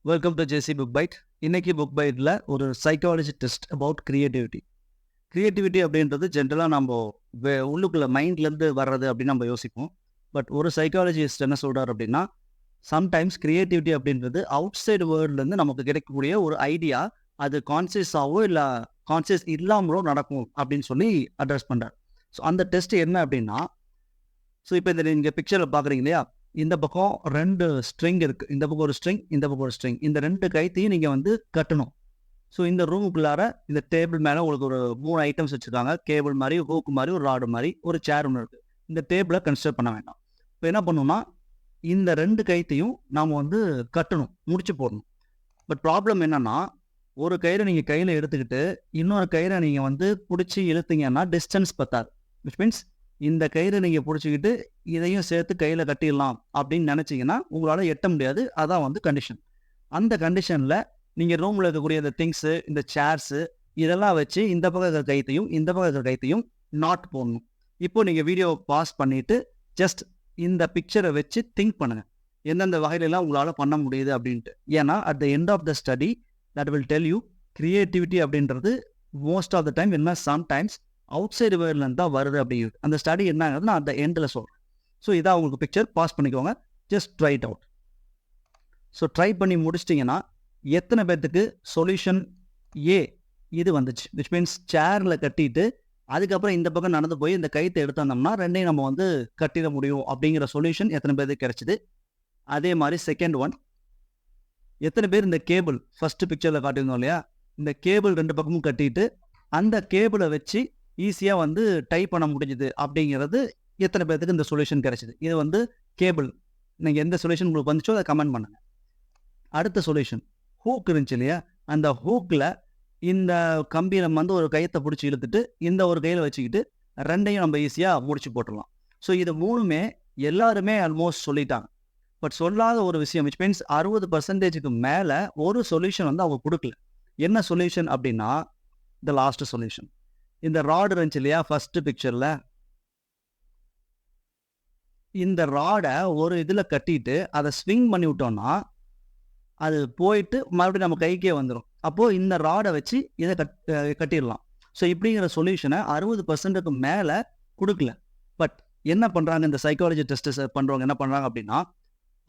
Welcome to JC book bite. இன்னைக்கு book பைட்டில் ஒரு psychology test about creativity. Creativity அப்படின்றது ஜென்ரலாக நம்ம உள்ளுக்குள்ள மைண்ட்லேருந்து வர்றது அப்படின்னு நம்ம யோசிப்போம். பட் ஒரு சைக்காலஜிஸ்ட் என்ன சொல்கிறார் அப்படின்னா, சம்டைம்ஸ் கிரியேட்டிவிட்டி அப்படின்றது அவுட் சைடு வேர்ல்ட்லேருந்து நமக்கு கிடைக்கக்கூடிய ஒரு ஐடியா, அது கான்சியஸாகவோ இல்லை கான்சியஸ் இல்லாமலோ நடக்கும் அப்படின்னு சொல்லி அட்ரஸ் பண்ணுறார். ஸோ அந்த டெஸ்ட் என்ன அப்படின்னா, ஸோ இப்போ இந்த நீங்கள் பிக்சரில் பார்க்குறீங்க இல்லையா, இந்த பக்கம் 2 ஸ்ட்ரிங் இருக்குது. இந்த பக்கம் ஒரு ஸ்ட்ரிங், இந்த பக்கம் ஒரு ஸ்ட்ரிங். இந்த 2 கைத்தையும் நீங்கள் வந்து கட்டணும். ஸோ இந்த ரூமுக்குள்ளார இந்த டேபிள் மேலே உங்களுக்கு ஒரு 3 ஐட்டம்ஸ் வச்சுருக்காங்க. கேபிள் மாதிரி, ஹூக் மாதிரி, ஒரு ராடு மாதிரி, ஒரு சேர் ஒன்று இருக்குது. இந்த டேபிளை கன்சிடர் பண்ண வேண்டாம். இப்போ என்ன பண்ணணும்னா, இந்த 2 கைத்தையும் நாம் வந்து கட்டணும், முடிச்சு போடணும். பட் ப்ராப்ளம் என்னன்னா, ஒரு கயிறை நீங்கள் கையில் எடுத்துக்கிட்டு இன்னொரு கயிறை நீங்கள் வந்து பிடிச்சி இழுத்தீங்கன்னா டிஸ்டன்ஸ் பத்தாது. விச் மீன்ஸ் இந்த கயிறை நீங்கள் பிடிச்சிக்கிட்டு இதையும் சேர்த்து கையில் கட்டிடலாம் அப்படின்னு நினச்சிங்கன்னா உங்களால் எட்ட முடியாது. அதான் வந்து கண்டிஷன். அந்த கண்டிஷனில் நீங்கள் ரூமில் இருக்கக்கூடிய இந்த திங்ஸு, இந்த சேர்ஸு, இதெல்லாம் வச்சு இந்த பக்கம் இருக்கிற கைத்தையும் இந்த பக்கம் இருக்கிற கைத்தையும் நாட் போடணும். இப்போது நீங்கள் வீடியோ பாஸ் பண்ணிவிட்டு ஜஸ்ட் இந்த பிக்சரை வச்சு திங்க் பண்ணுங்கள், எந்தெந்த வகையிலலாம் உங்களால் பண்ண முடியுது அப்படின்ட்டு. ஏன்னா at the end of the study that will tell you creativity அப்படின்றது மோஸ்ட் ஆஃப் த டைம் என்ன சம்டைம்ஸ் அவுட் சைடு வேர்ல்ட்லேருந்து தான் வருது அப்படிங்கிறது. அந்த ஸ்டடி என்னங்கிறது நான் அந்த எண்டில் சொல்கிறேன். ஸோ இதான் உங்களுக்கு பிக்சர், பாஸ் பண்ணிக்கோங்க, just try it out. So try பண்ணி முடிச்சிட்டிங்கன்னா எத்தனை பேர்த்துக்கு சொல்யூஷன் ஏ இது வந்துச்சு, விச் மீன்ஸ் சேரில் கட்டிட்டு அதுக்கப்புறம் இந்த பக்கம் நடந்து போய் இந்த கைத்தை எடுத்தோம்னா ரெண்டையும் நம்ம வந்து கட்டிட முடியும் அப்படிங்கிற சொல்யூஷன் எத்தனை பேருக்கு கிடைச்சிது. அதே மாதிரி செகண்ட் ஒன், எத்தனை பேர் இந்த கேபிள் ஃபஸ்ட்டு பிக்சரில் காட்டியிருந்தோம் இல்லையா, இந்த கேபிள் 2 பக்கமும் கட்டிட்டு அந்த கேபிளை வச்சு ஈஸியாக வந்து டைப் பண்ண முடிஞ்சுது அப்படிங்கிறது எத்தனை பேர்த்துக்கு இந்த சொல்யூஷன் கிடைச்சிது. இது வந்து கேபிள். நீங்கள் எந்த சொல்யூஷன் உங்களுக்கு வந்துச்சோ அதை கமெண்ட் பண்ணுங்கள். அடுத்த சொல்யூஷன் ஹூக் இருந்துச்சு இல்லையா, அந்த ஹூக்கில் இந்த கம்பியை நம்ம வந்து ஒரு கையத்தை பிடிச்சி இழுத்துட்டு இந்த ஒரு கையில் வச்சுக்கிட்டு ரெண்டையும் நம்ம ஈஸியாக முடிச்சு போட்டுடலாம். ஸோ இது 3மே எல்லாருமே ஆல்மோஸ்ட் சொல்லிட்டாங்க. பட் சொல்லாத ஒரு விஷயம், விச் மீன்ஸ் 60% மேலே ஒரு சொல்யூஷன் வந்து அவங்க கொடுக்கல. என்ன சொல்யூஷன் அப்படின்னா, த லாஸ்ட் சொல்யூஷன். இந்த ராடு இருந்துச்சு இல்லையா ஃபர்ஸ்ட் பிக்சரில், இந்த ராடை ஒரு இதில் கட்டிட்டு அதை ஸ்விங் பண்ணி விட்டோம்னா அது போயிட்டு மறுபடியும் நம்ம கைக்கே வந்துடும். அப்போது இந்த ராடை வச்சு இதை கட்டிடலாம். ஸோ இப்படிங்கிற சொல்யூஷனை 60%க்கு மேலே கொடுக்கல. பட் என்ன பண்ணுறாங்க இந்த சைக்காலஜி டெஸ்ட் பண்ணுறவங்க என்ன பண்ணுறாங்க அப்படின்னா,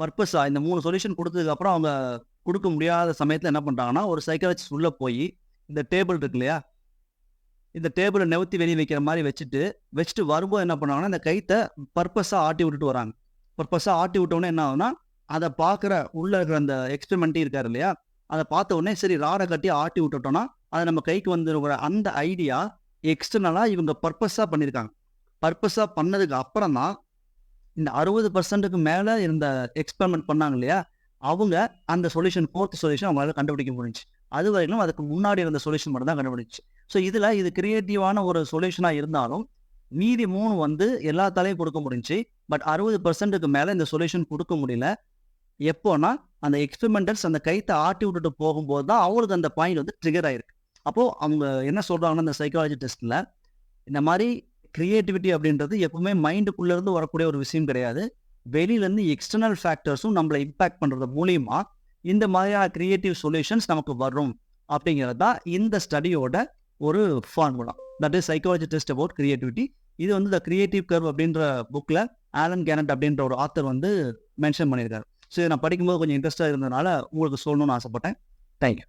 பர்பஸாக இந்த 3 சொல்யூஷன் கொடுத்ததுக்கப்புறம் அவங்க கொடுக்க முடியாத சமயத்தில் என்ன பண்ணுறாங்கன்னா, ஒரு சைக்காலஜிஸ்ட் உள்ளே போய் இந்த டேபிள் இருக்கு இல்லையா, இந்த டேபிளை நெவுத்தி வெளியே வைக்கிற மாதிரி வச்சுட்டு வரும்போது என்ன பண்ணுவாங்கன்னா, இந்த கைத்தை பர்பஸாக ஆட்டி விட்டுட்டு வராங்க. பர்பஸாக ஆட்டி விட்டோன்னே என்ன ஆகுதுன்னா, அதை பார்க்குற உள்ளே இருக்கிற அந்த எக்ஸ்பெரிமெண்ட்டி இருக்கார் இல்லையா, அதை பார்த்த உடனே சரி ராடை கட்டி ஆட்டி விட்டுட்டோன்னா அதை நம்ம கைக்கு வந்துருக்கிற அந்த ஐடியா எக்ஸ்டர்னலாக இவங்க பர்பஸாக பண்ணியிருக்காங்க. பர்பஸாக பண்ணதுக்கு அப்புறம் தான் இந்த 60%க்கு மேலே இருந்த எக்ஸ்பெரிமெண்ட் பண்ணாங்க இல்லையா, அவங்க அந்த சொல்யூஷன் 4th சொல்யூஷன் அவங்களால கண்டுபிடிக்க முடிஞ்சுச்சு. அது வரைக்கும் அதுக்கு முன்னாடி இருந்த சொல்யூஷன் மட்டும் தான் கண்டுபிடிச்சு. ஸோ இதில் இது கிரியேட்டிவான ஒரு சொல்யூஷனாக இருந்தாலும் மீதி 3 வந்து எல்லாத்தாலையும் கொடுக்க முடிஞ்சு. பட் 60%க்கு மேலே இந்த சொல்யூஷன் கொடுக்க முடியல. எப்போனா அந்த எக்ஸ்பெரிமெண்டர்ஸ் அந்த கைத்தை ஆட்டி விட்டுட்டு போகும்போது தான் அவங்களுக்கு அந்த பாயிண்ட் வந்து ட்ரிகர் ஆயிருக்கு. அப்போது அவங்க என்ன சொல்கிறாங்கன்னா, இந்த சைக்காலஜி டெஸ்ட்டில் இந்த மாதிரி கிரியேட்டிவிட்டி அப்படின்றது எப்பவுமே மைண்டுக்குள்ளேருந்து வரக்கூடிய ஒரு விஷயம் கிடையாது. வெளியிலேருந்து எக்ஸ்டர்னல் ஃபேக்டர்ஸும் நம்மளை இம்பேக்ட் பண்ணுறது மூலியமாக இந்த மாதிரியான கிரியேட்டிவ் சொல்யூஷன்ஸ் நமக்கு வரும் அப்படிங்கிறது தான் இந்த ஸ்டடியோட ஒரு formula. That is psychology test about creativity. இது வந்து த கிரியேட்டிவ் கர்வ் அப்படின்ற புக்கில் ஆலன் கேனட் அப்படின்ற ஒரு ஆத்தர் வந்து மென்ஷன் பண்ணியிருக்காரு. ஸோ நான் படிக்கும்போது கொஞ்சம் இன்ட்ரெஸ்டாக இருந்ததுனால உங்களுக்கு சொல்லணும்னு ஆசைப்பட்டேன். தேங்க்யூ.